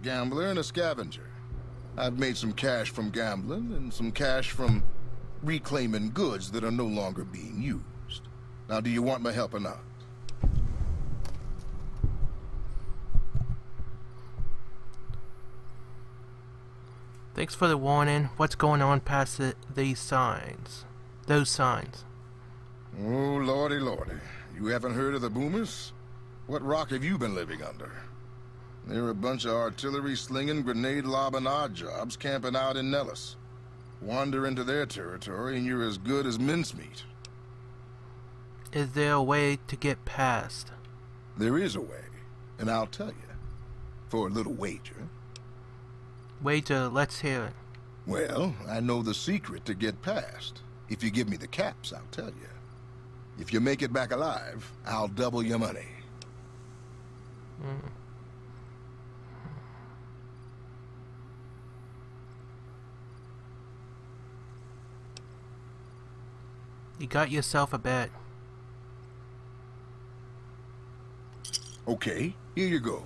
gambler and a scavenger. I've made some cash from gambling and some cash from reclaiming goods that are no longer being used. Now, do you want my help or not? Thanks for the warning. What's going on past these signs? Those signs. Oh, lordy, lordy. You haven't heard of the Boomers? What rock have you been living under? They're a bunch of artillery-slinging, grenade-lobbing odd jobs camping out in Nellis. Wander into their territory and you're as good as mincemeat. Is there a way to get past? There is a way, and I'll tell you. For a little wager. Wager, let's hear it. Well, I know the secret to get past. If you give me the caps, I'll tell you. If you make it back alive, I'll double your money. You got yourself a bet. Okay, here you go.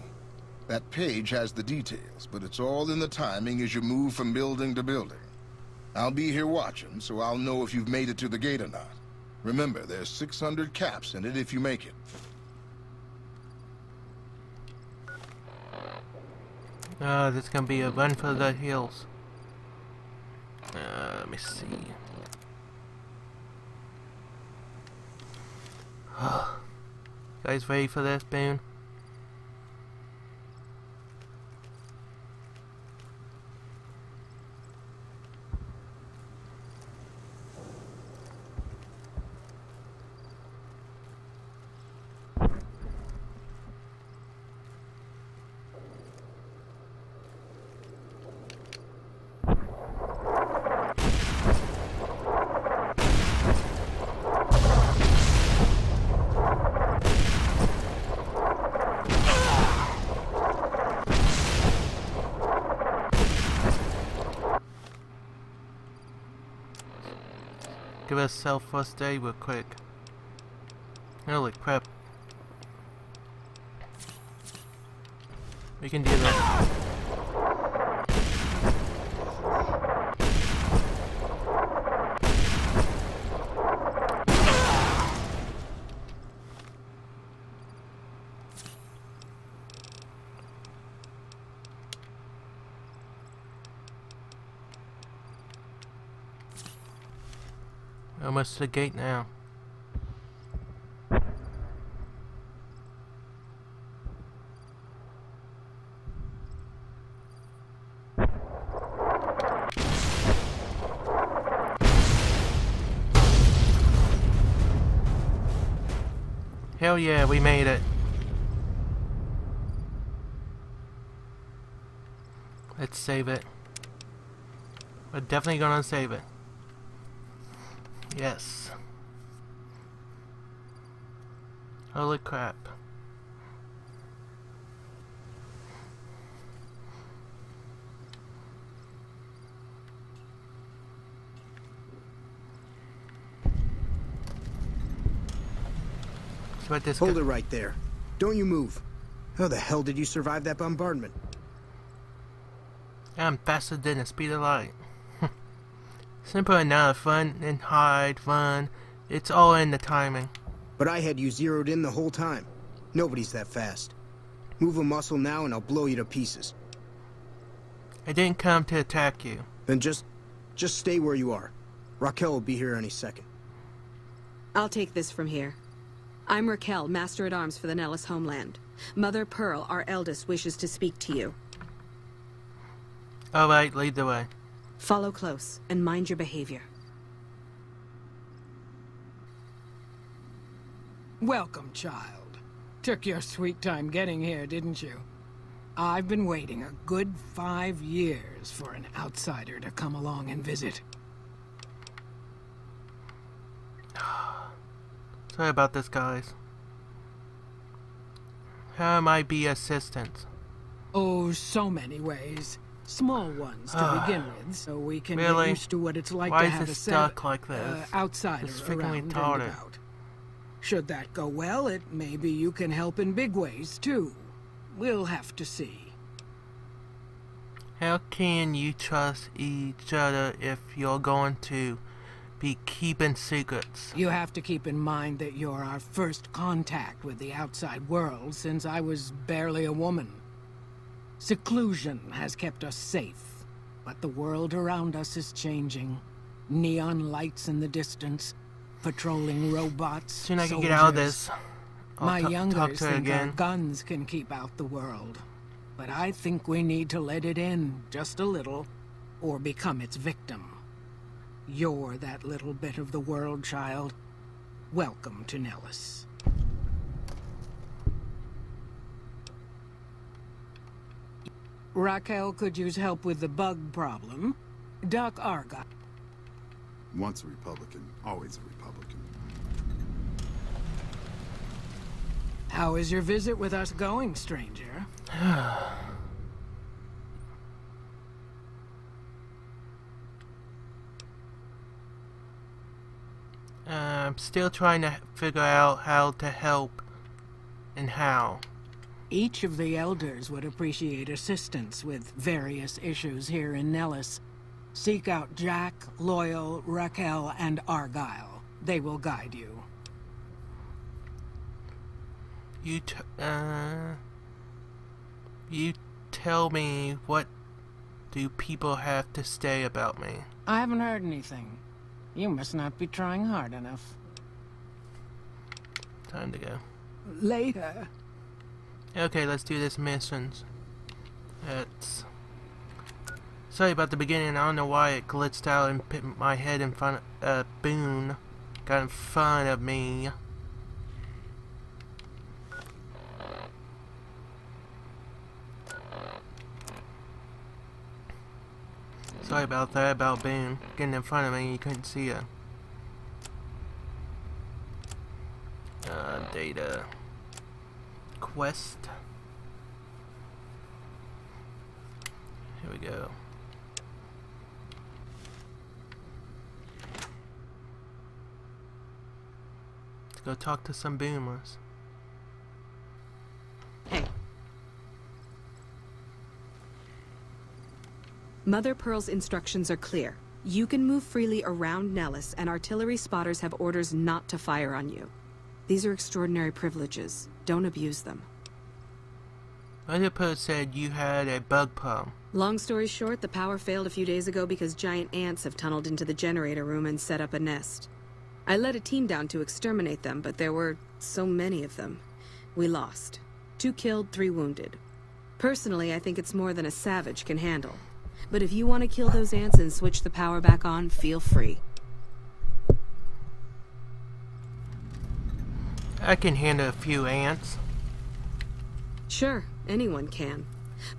That page has the details, but it's all in the timing as you move from building to building. I'll be here watching, so I'll know if you've made it to the gate or not. Remember, there's 600 caps in it if you make it. This is gonna be a run for the hills. Let me see. Guys ready for this, Boone? Give ourselves first aid real quick. Holy crap. We can do that. Almost to the gate now. Hell yeah, we made it. Let's save it. We're definitely gonna save it. Yes. Holy crap. So what this Hold it right there. Don't you move. How the hell did you survive that bombardment? I'm faster than the speed of light. Simple enough, run and hide, run. It's all in the timing. But I had you zeroed in the whole time. Nobody's that fast. Move a muscle now and I'll blow you to pieces. I didn't come to attack you. Then just stay where you are. Raquel will be here any second. I'll take this from here. I'm Raquel, Master-at-Arms for the Nellis homeland. Mother Pearl, our eldest, wishes to speak to you. Alright, lead the way. Follow close, and mind your behavior. Welcome, child. Took your sweet time getting here, didn't you? I've been waiting a good 5 years for an outsider to come along and visit. Sorry about this, guys. How am I be assistant? Oh, so many ways. Small ones to begin with, so we can really? get used to what it's like Why to is have it a stuck like this? outsider It's freaking around and retarded. about. Should that go well, maybe you can help in big ways, too. We'll have to see. How can you trust each other if you're going to be keeping secrets? You have to keep in mind that you're our first contact with the outside world since I was barely a woman. Seclusion has kept us safe, but the world around us is changing. Neon lights in the distance, patrolling robots, Soon I can get out of soldiers. this. My talk youngers to her think our again. guns can keep out the world. But I think we need to let it in just a little, or become its victim. You're that little bit of the world, child. Welcome to Nellis. Raquel could use help with the bug problem. Doc Argyle. Once a Republican, always a Republican. How is your visit with us going, stranger? I'm still trying to figure out how to help and how. Each of the elders would appreciate assistance with various issues here in Nellis. Seek out Jack, Loyal, Raquel, and Argyle. They will guide you. You tell me, what do people have to say about me? I haven't heard anything. You must not be trying hard enough. Time to go. Later. Okay, let's do this missions. Sorry about the beginning. I don't know why it glitched out and put my head in front of Boone. Got in front of me. Sorry about that, about Boone getting in front of me and you couldn't see her. Data. Quest. Here we go. Let's go talk to some boomers. Hey. Mother Pearl's instructions are clear. You can move freely around Nellis, and artillery spotters have orders not to fire on you. These are extraordinary privileges. Don't abuse them. Mother Pearl said you had a bug problem. Long story short, the power failed a few days ago because giant ants have tunneled into the generator room and set up a nest. I led a team down to exterminate them, but there were so many of them. We lost. 2 killed, 3 wounded. Personally, I think it's more than a savage can handle. But if you want to kill those ants and switch the power back on, feel free. I can handle a few ants. Sure, anyone can.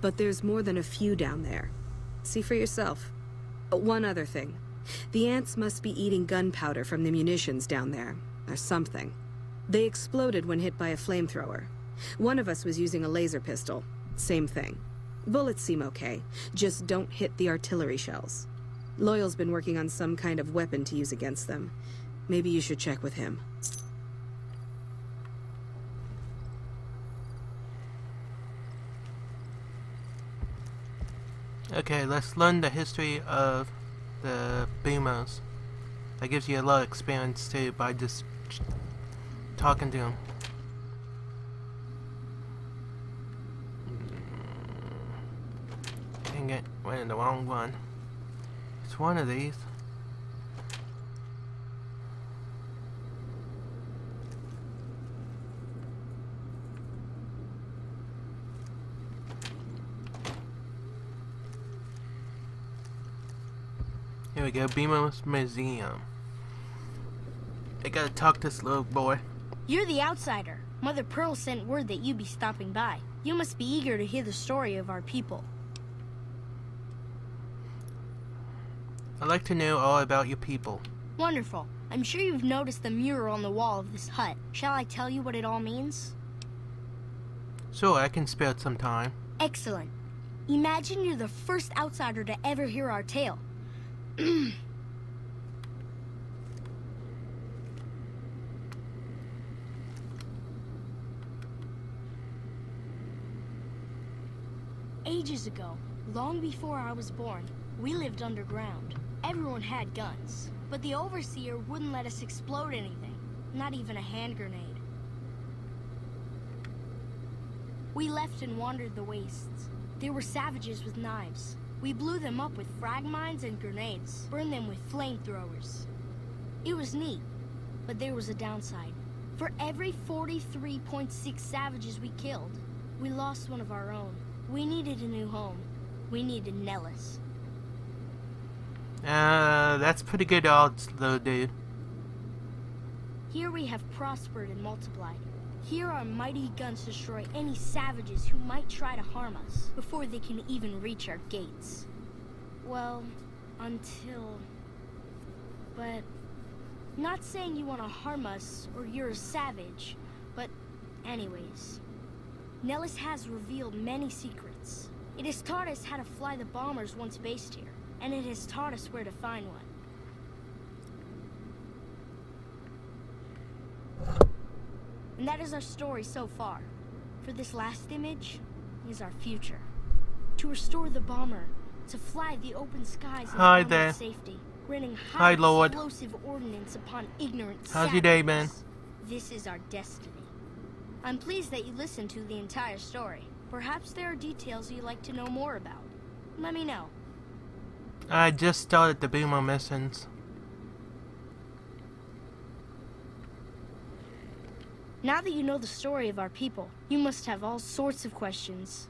But there's more than a few down there. See for yourself. One other thing. The ants must be eating gunpowder from the munitions down there, or something. They exploded when hit by a flamethrower. One of us was using a laser pistol. Same thing. Bullets seem okay. Just don't hit the artillery shells. Loyal's been working on some kind of weapon to use against them. Maybe you should check with him. Okay, let's learn the history of the boomers. That gives you a lot of experience too by just talking to them. Dang it, went in the wrong one. It's one of these. Here we go, Beamer's Museum. I gotta talk to this little boy. You're the outsider. Mother Pearl sent word that you'd be stopping by. You must be eager to hear the story of our people. I'd like to know all about your people. Wonderful. I'm sure you've noticed the mural on the wall of this hut. Shall I tell you what it all means? Sure, I can spare some time. Excellent. Imagine you're the first outsider to ever hear our tale. Ages ago, Long before I was born, we lived underground. Everyone had guns, but the Overseer wouldn't let us explode anything, not even a hand grenade. We left and wandered the wastes. There were savages with knives. We blew them up with frag mines and grenades, burned them with flamethrowers. It was neat, but there was a downside. For every 43.6 savages we killed, we lost one of our own. We needed a new home. We needed Nellis. That's pretty good odds, though, dude. Here we have prospered and multiplied. Here our mighty guns destroy any savages who might try to harm us before they can even reach our gates. Well, until... But... Not saying you want to harm us or you're a savage, but anyways. Nellis has revealed many secrets. It has taught us how to fly the bombers once based here, and it has taught us where to find one. And that is our story so far. For this last image is our future. To restore the bomber, to fly the open skies in safety, raining high explosive ordnance upon ignorant savages. How's your day, man? This is our destiny. I'm pleased that you listened to the entire story. Perhaps there are details you'd like to know more about. Let me know. I just started the Boomer missions. Now that you know the story of our people, you must have all sorts of questions.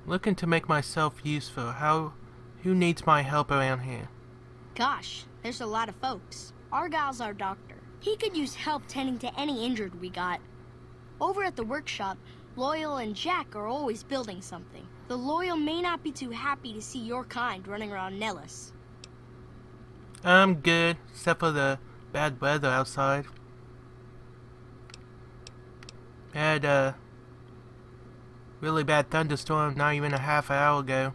Looking to make myself useful. Who needs my help around here? Gosh, there's a lot of folks. Argyle's our doctor. He could use help tending to any injured we got. Over at the workshop, Loyal and Jack are always building something. The Loyal may not be too happy to see your kind running around Nellis. I'm good, except for the bad weather outside. Had a really bad thunderstorm not even a half hour ago.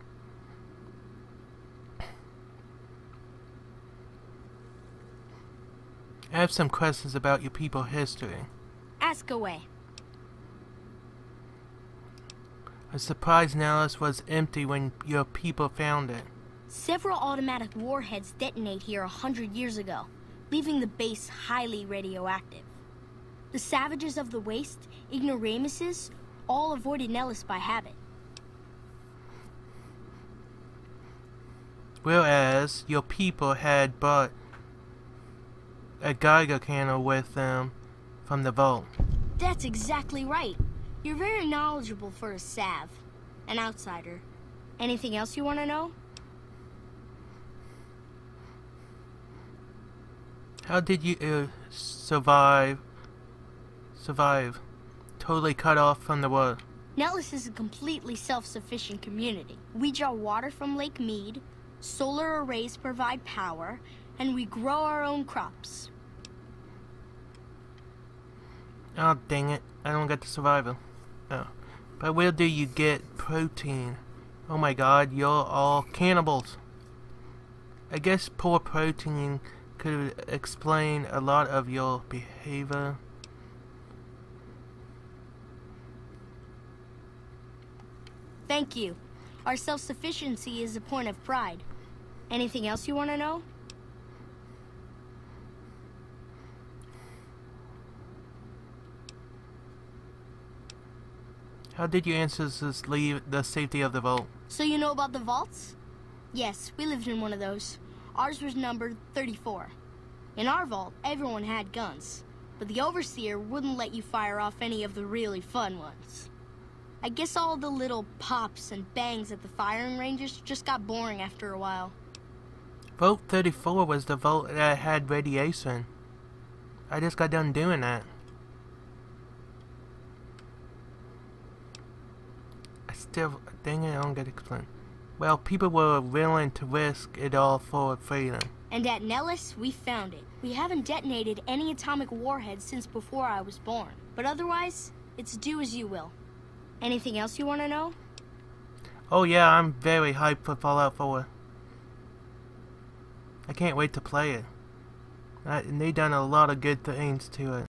I have some questions about your people's history. Ask away. I'm surprised Nellis was empty when your people found it. Several automatic warheads detonate here 100 years ago, leaving the base highly radioactive. The savages of the waste, ignoramuses, all avoided Nellis by habit. Whereas your people had brought a Geiger counter with them from the vault. That's exactly right. You're very knowledgeable for a Sav, an outsider. Anything else you want to know? How did you survive totally cut off from the world? Nellis is a completely self-sufficient community. We draw water from Lake Mead, solar arrays provide power, and we grow our own crops. Oh, dang it. I don't get the survival. Oh. But where do you get protein? Oh my god, you're all cannibals. I guess poor protein could explain a lot of your behavior. Thank you. Our self-sufficiency is a point of pride. Anything else you want to know? How did your ancestors leave the safety of the vault? So you know about the vaults? Yes, we lived in one of those. Ours was numbered 34. In our vault, everyone had guns, but the Overseer wouldn't let you fire off any of the really fun ones. I guess all the little pops and bangs at the firing ranges just got boring after a while. Vault 34 was the vault that had radiation. I just got done doing that. Dang it, I don't get to explain. Well, people were willing to risk it all for freedom. And at Nellis, we found it. We haven't detonated any atomic warheads since before I was born. But otherwise, it's do as you will. Anything else you want to know? Oh yeah, I'm very hyped for Fallout 4. I can't wait to play it. They done a lot of good things to it.